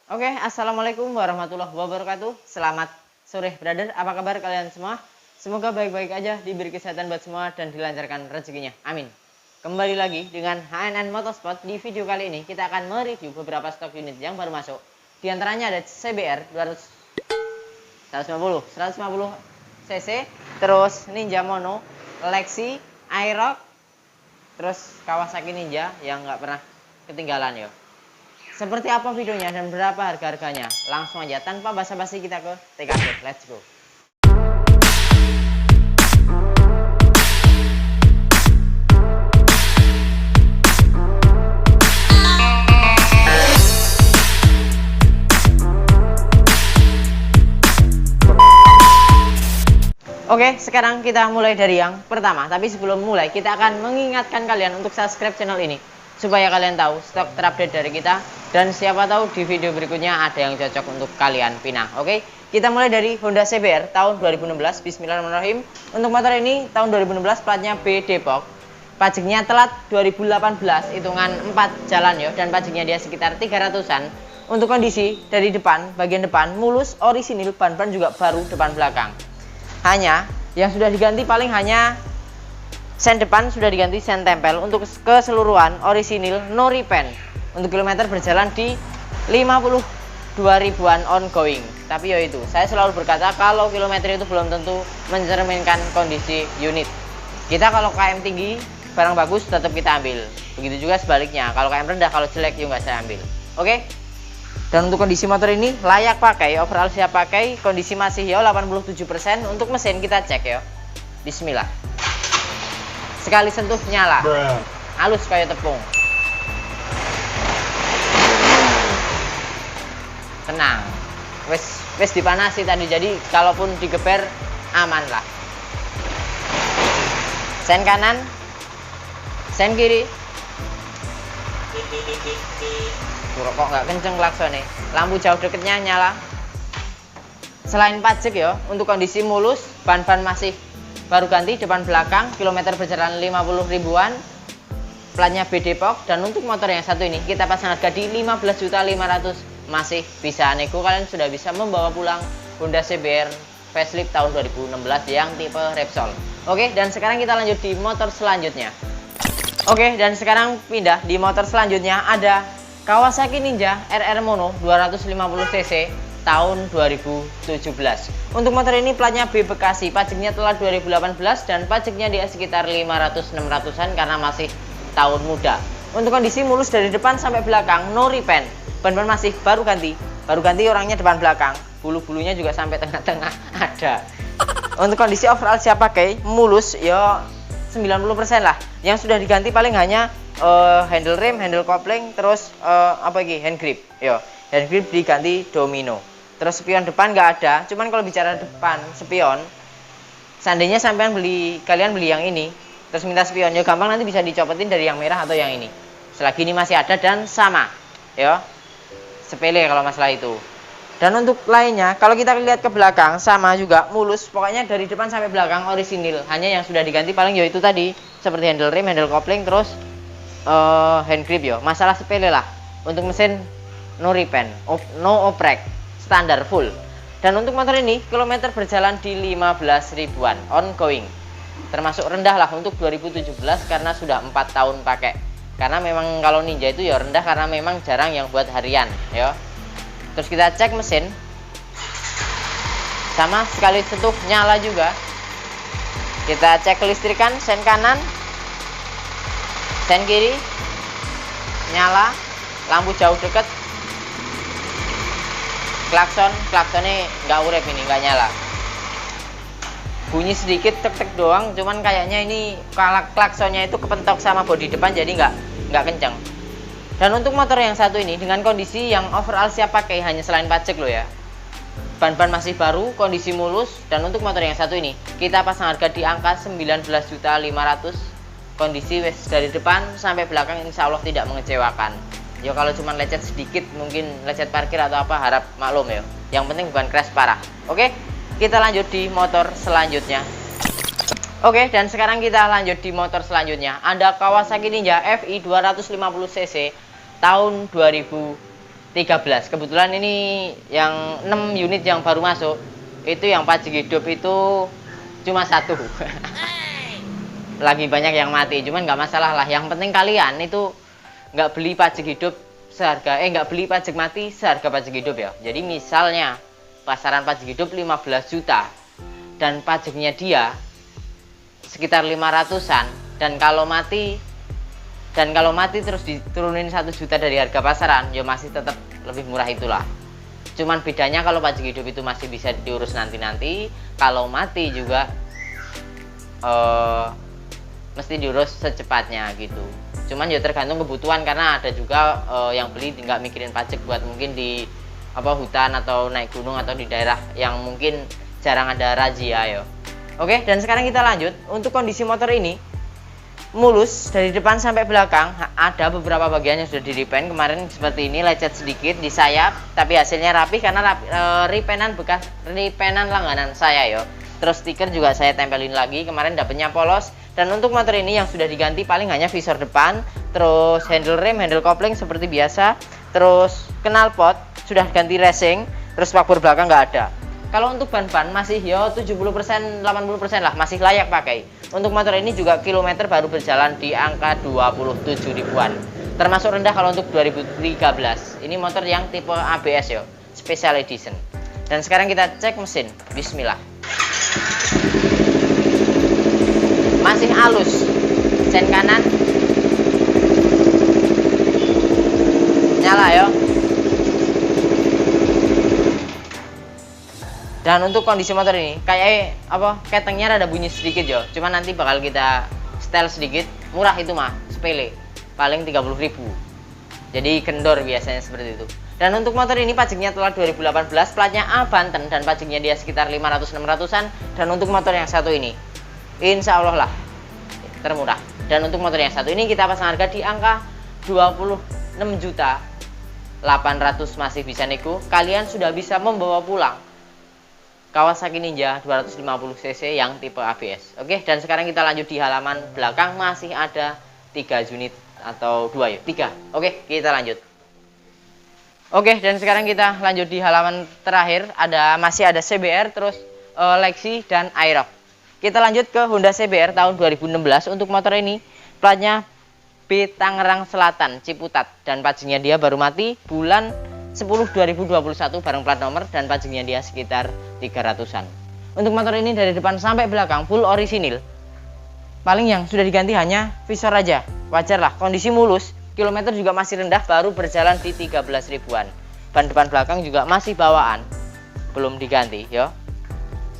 Oke, assalamualaikum warahmatullahi wabarakatuh. Selamat sore, brother. Apa kabar kalian semua? Semoga baik-baik aja, diberi kesehatan buat semua dan dilancarkan rezekinya. Amin. Kembali lagi dengan HNN Motorsport. Di video kali ini kita akan mereview beberapa stok unit yang baru masuk. Di antaranya ada CBR 150 cc, terus Ninja Mono, Lexi, Aerox, terus Kawasaki Ninja yang nggak pernah ketinggalan ya. Seperti apa videonya dan berapa harga-harganya? Langsung aja tanpa basa-basi kita ke TKP. Let's go. Oke, sekarang kita mulai dari yang pertama. Tapi sebelum mulai, kita akan mengingatkan kalian untuk subscribe channel ini supaya kalian tahu stok terupdate dari kita, dan siapa tahu di video berikutnya ada yang cocok untuk kalian pinang. Oke, kita mulai dari Honda CBR tahun 2016. Bismillahirrahmanirrahim. Untuk motor ini tahun 2016, platnya B Depok. Pajaknya telat 2018, hitungan 4 jalan ya, dan pajaknya dia sekitar 300-an. Untuk kondisi dari depan, bagian depan mulus, orisinil, ban-ban juga baru depan belakang. Hanya yang sudah diganti paling hanya sen depan sudah diganti sen tempel. Untuk keseluruhan orisinil, no repaint. Untuk kilometer berjalan di 52 ribuan ongoing. Tapi ya itu, saya selalu berkata kalau kilometer itu belum tentu mencerminkan kondisi unit. Kita kalau KM tinggi, barang bagus tetap kita ambil. Begitu juga sebaliknya, kalau KM rendah, kalau jelek ya nggak saya ambil. Oke? Dan untuk kondisi motor ini layak pakai, overall siap pakai, kondisi masih ya 87%. Untuk mesin kita cek ya. Bismillah. Sekali sentuh nyala, halus kayak tepung. Tenang, wes dipanasi tadi, jadi kalaupun digeber aman lah. Sen kanan, sen kiri. Kok nggak kenceng klaksonnya. Lampu jauh deketnya nyala. Selain pajak ya, untuk kondisi mulus, ban-ban masih baru ganti depan belakang, kilometer berjalan 50 ribuan, platnya B Depok. Dan untuk motor yang satu ini kita pasang harga di 15.500.000, masih bisa nego. Kalian sudah bisa membawa pulang Honda CBR facelift tahun 2016 yang tipe Repsol. Oke, dan sekarang kita lanjut di motor selanjutnya. Oke, dan sekarang pindah di motor selanjutnya ada Kawasaki Ninja RR Mono 250 cc tahun 2017. Untuk motor ini platnya B Bekasi, pajaknya telah 2018 dan pajaknya dia sekitar 500-600an karena masih tahun muda. Untuk kondisi mulus dari depan sampai belakang, no repaint. Ban-ban masih baru ganti orangnya depan belakang. Bulu-bulunya juga sampai tengah-tengah ada. Untuk kondisi overall siap pakai, mulus ya 90% lah. Yang sudah diganti paling hanya handle rem, handle kopling, terus hand grip. Yo, hand grip diganti domino. Terus spion depan nggak ada. Cuman kalau bicara depan spion, seandainya kalian beli yang ini, terus minta spion, ya gampang, nanti bisa dicopotin dari yang merah atau yang ini. Selagi ini masih ada dan sama, ya sepele kalau masalah itu. Dan untuk lainnya, kalau kita lihat ke belakang sama juga mulus, pokoknya dari depan sampai belakang orisinil. Hanya yang sudah diganti paling ya itu tadi, seperti handle rem, handle kopling, terus hand grip ya. Masalah sepele lah. Untuk mesin no repaint, no oprek, standar full. Dan untuk motor ini kilometer berjalan di 15 ribuan ongoing, termasuk rendah lah untuk 2017 karena sudah 4 tahun pakai. Karena memang kalau Ninja itu ya rendah karena memang jarang yang buat harian ya. Terus kita cek mesin, sama sekali sentuh nyala juga. Kita cek kelistrikan, sen kanan, sen kiri nyala, lampu jauh deket. Klaksonnya nggak urep, ini nggak nyala, bunyi sedikit tek-tek doang, cuman kayaknya ini klaksonnya itu kepentok sama bodi depan jadi nggak kenceng. Dan untuk motor yang satu ini dengan kondisi yang overall siap pakai, hanya selain pajak lo ya, ban-ban masih baru, kondisi mulus. Dan untuk motor yang satu ini kita pasang harga di angka 19.500.000. Kondisi dari depan sampai belakang insya Allah tidak mengecewakan. Ya kalau cuma lecet sedikit, mungkin lecet parkir atau apa, harap maklum ya. Yang penting bukan crash parah. Oke, kita lanjut di motor selanjutnya. Oke, dan sekarang kita lanjut di motor selanjutnya. Ada Kawasaki Ninja FI 250 cc tahun 2017. 13. Kebetulan ini yang 6 unit yang baru masuk, itu yang pajak hidup itu cuma 1. Lagi banyak yang mati, cuman nggak masalah lah. Yang penting kalian itu nggak beli pajak hidup seharga, nggak beli pajak mati seharga pajak hidup ya. Jadi misalnya pasaran pajak hidup 15 juta dan pajaknya dia sekitar 500-an, dan kalau mati terus diturunin 1 juta dari harga pasaran, ya masih tetap lebih murah itulah. Cuman bedanya kalau pajak hidup itu masih bisa diurus nanti-nanti, kalau mati juga mesti diurus secepatnya gitu. Cuman ya tergantung kebutuhan, karena ada juga yang beli nggak mikirin pajak buat mungkin di hutan atau naik gunung atau di daerah yang mungkin jarang ada razia ya. Oke, dan sekarang kita lanjut. Untuk kondisi motor ini mulus dari depan sampai belakang. Ada beberapa bagian yang sudah di repaint kemarin seperti ini, lecet sedikit di sayap, tapi hasilnya rapi karena repaintan bekas, repaintan langganan saya ya. Terus stiker juga saya tempelin lagi, kemarin dapetnya polos. Dan untuk motor ini yang sudah diganti paling hanya visor depan, terus handle rem, handle kopling seperti biasa, terus knalpot sudah ganti racing, terus spakbor belakang nggak ada. Kalau untuk ban-ban masih ya 70%, 80% lah, masih layak pakai. Untuk motor ini juga kilometer baru berjalan di angka 27 ribuan. Termasuk rendah kalau untuk 2013. Ini motor yang tipe ABS ya, Special Edition. Dan sekarang kita cek mesin. Bismillah. Masih halus. Sen kanan. Nyala ya. Dan untuk kondisi motor ini kayak ketengnya ada bunyi sedikit ya. Cuman nanti bakal kita setel sedikit, murah itu mah, sepele. Paling 30.000. Jadi kendor biasanya seperti itu. Dan untuk motor ini pajaknya telah 2018, platnya A Banten dan pajaknya dia sekitar 500-600-an. Dan untuk motor yang satu ini insya Allah lah termurah. Dan untuk motor yang satu ini kita pasang harga di angka 26.800.000 masih bisa nego. Kalian sudah bisa membawa pulang Kawasaki Ninja 250cc yang tipe ABS. Oke, dan sekarang kita lanjut di halaman belakang, masih ada 3 unit atau 2 ya? 3. Oke, kita lanjut. Oke, dan sekarang kita lanjut di halaman terakhir, masih ada CBR, terus Lexi dan Aerox. Kita lanjut ke Honda CBR tahun 2016. Untuk motor ini platnya B Tangerang Selatan, Ciputat, dan pajaknya dia baru mati bulan 10 2021 bareng plat nomor, dan pajaknya dia sekitar 300-an. Untuk motor ini dari depan sampai belakang full orisinil. Paling yang sudah diganti hanya visor aja. Wajar lah, kondisi mulus, kilometer juga masih rendah, baru berjalan di 13 ribuan. Ban depan belakang juga masih bawaan, belum diganti ya.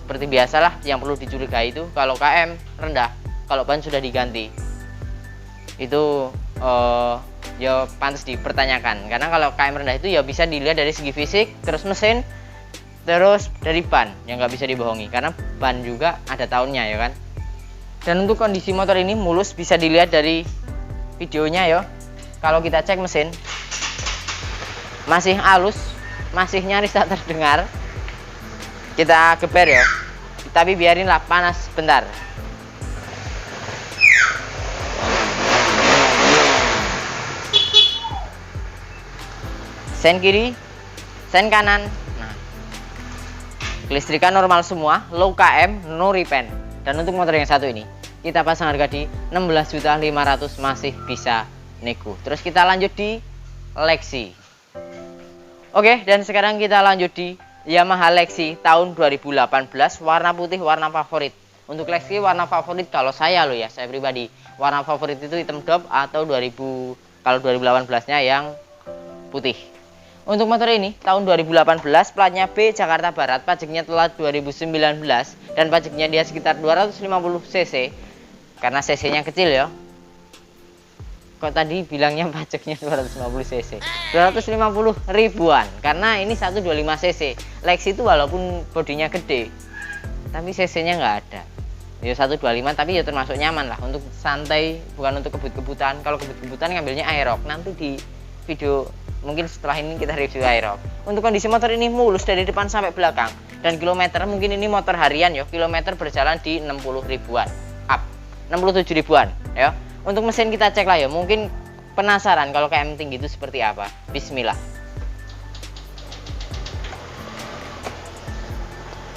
Seperti biasalah, yang perlu dicurigai itu kalau KM rendah, kalau ban sudah diganti. Itu ya pantas dipertanyakan, karena kalau KM rendah itu ya bisa dilihat dari segi fisik, terus mesin, terus dari ban yang nggak bisa dibohongi, karena ban juga ada tahunnya ya kan. Dan untuk kondisi motor ini mulus, bisa dilihat dari videonya ya. Kalau kita cek mesin masih halus, masih nyaris tak terdengar. Kita geber ya, tapi biarinlah panas bentar. Sen kiri, sen kanan. Nah, kelistrikan normal semua, low KM, no repaint. Dan untuk motor yang satu ini kita pasang harga di 16.500.000, masih bisa nego. Terus kita lanjut di Lexi. Oke, dan sekarang kita lanjut di Yamaha Lexi tahun 2018, warna putih, warna favorit. Untuk Lexi warna favorit kalau saya loh ya, saya pribadi, warna favorit itu hitam dop atau kalau 2018-nya yang putih. Untuk motor ini tahun 2018, platnya B Jakarta Barat, pajaknya telah 2019, dan pajaknya dia sekitar 250 cc. Karena cc-nya kecil ya. Kok tadi bilangnya pajaknya 250 cc? 250 ribuan. Karena ini 125 cc. Lexi itu walaupun bodinya gede, tapi cc-nya nggak ada. Ya 125, tapi ya termasuk nyaman lah untuk santai, bukan untuk kebut-kebutan. Kalau kebut-kebutan ngambilnya Aerox. Nanti di video mungkin setelah ini kita review Aerox. Untuk kondisi motor ini mulus dari depan sampai belakang, dan kilometer mungkin ini motor harian ya, kilometer berjalan di 60 ribuan up, 67 ribuan ya. Untuk mesin kita cek lah ya, mungkin penasaran kalau KM tinggi itu seperti apa. Bismillah.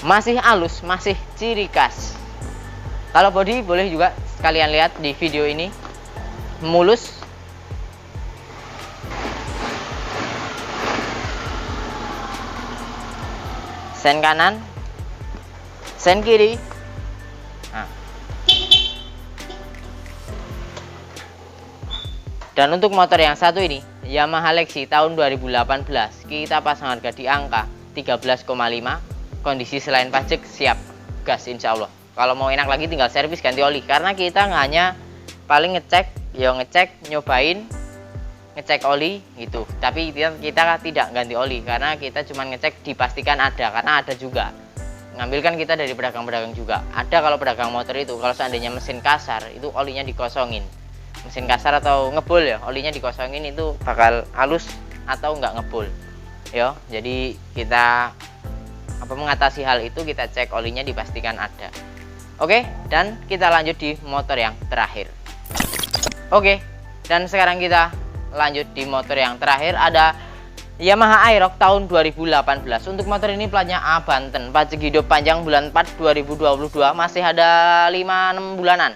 masih halus, masih ciri khas. Kalau bodi boleh juga kalian lihat di video ini, mulus. Sen kanan, sen kiri. Nah. Dan untuk motor yang satu ini, Yamaha Lexi tahun 2018, kita pasang harga di angka 13,5. Kondisi selain pajak siap gas insya Allah. Kalau mau enak lagi tinggal servis ganti oli, karena kita hanya paling ngecek nyobain, ngecek oli gitu. Tapi kita tidak ganti oli, karena kita cuma ngecek dipastikan ada, karena ada juga ngambilkan kita dari pedagang-pedagang juga. Ada kalau pedagang motor itu kalau seandainya mesin kasar itu olinya dikosongin, mesin kasar atau ngebul ya, olinya dikosongin itu bakal halus atau nggak ngebul ya. Jadi kita mengatasi hal itu, kita cek olinya dipastikan ada. Oke, dan kita lanjut di motor yang terakhir. Oke, dan sekarang kita lanjut di motor yang terakhir, ada Yamaha Aerox tahun 2018. Untuk motor ini platnya A Banten, pajak hidup panjang bulan 4 2022, masih ada 5-6 bulanan.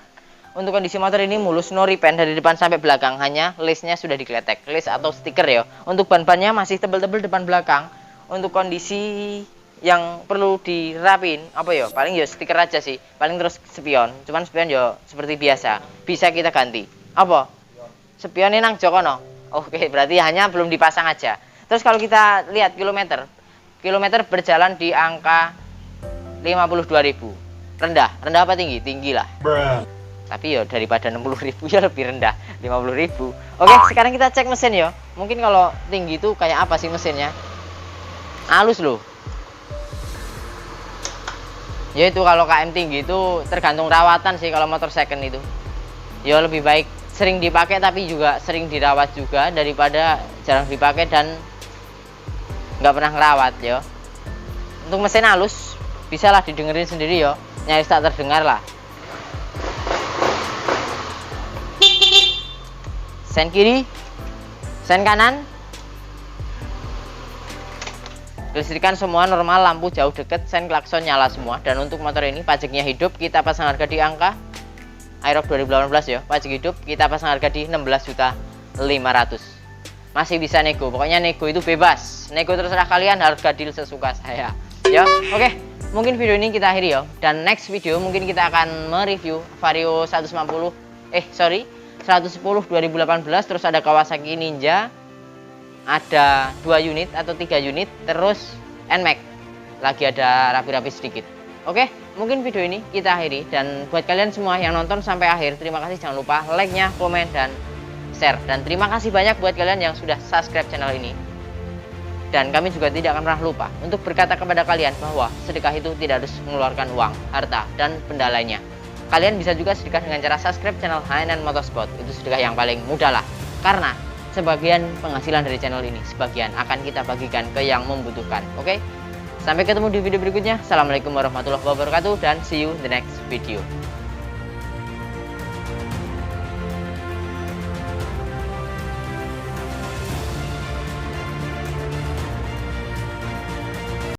Untuk kondisi motor ini mulus, no repaint dari depan sampai belakang, hanya listnya sudah dikletek, list atau stiker ya. Untuk ban-bannya masih tebel-tebel depan belakang. Untuk kondisi yang perlu dirapin paling ya stiker aja sih, paling terus spion, cuman spion ya seperti biasa bisa kita ganti. Spionnya nang jokono. Oke, berarti hanya belum dipasang aja. Terus kalau kita lihat kilometer berjalan di angka 52.000. rendah apa tinggi lah. Tapi ya daripada 60.000 ya lebih rendah 50.000. Oke, sekarang kita cek mesin ya. Mungkin kalau tinggi itu kayak apa sih mesinnya, halus loh. Yaitu kalau KM tinggi itu tergantung rawatan sih. Kalau motor second itu ya lebih baik sering dipakai tapi juga sering dirawat juga, daripada jarang dipakai dan nggak pernah ngerawat ya. Untuk mesin halus bisa lah didengerin sendiri ya, nyaris tak terdengar lah. Sen kiri, sen kanan, listrikan semua normal, lampu jauh deket, sen klakson nyala semua. Dan untuk motor ini pajaknya hidup, kita pasang harga di angka Aerox 2018 ya, pajak hidup kita pasang harga di 16.500.000. Masih bisa nego, pokoknya nego itu bebas, nego terserah kalian, harga deal sesuka saya ya. Oke, mungkin video ini kita akhiri ya, dan next video mungkin kita akan mereview Vario 110 2018. Terus ada Kawasaki Ninja, ada 2 unit atau 3 unit, terus NMAX lagi ada rapi-rapi sedikit. Oke, mungkin video ini kita akhiri, dan buat kalian semua yang nonton sampai akhir, terima kasih. Jangan lupa like-nya, komen, dan share. Dan terima kasih banyak buat kalian yang sudah subscribe channel ini. Dan kami juga tidak akan pernah lupa untuk berkata kepada kalian bahwa sedekah itu tidak harus mengeluarkan uang, harta, dan benda lainnya. Kalian bisa juga sedekah dengan cara subscribe channel HNN Motorsport. Itu sedekah yang paling mudah lah, karena sebagian penghasilan dari channel ini, sebagian akan kita bagikan ke yang membutuhkan. Oke, sampai ketemu di video berikutnya. Assalamualaikum warahmatullahi wabarakatuh, dan see you in the next video.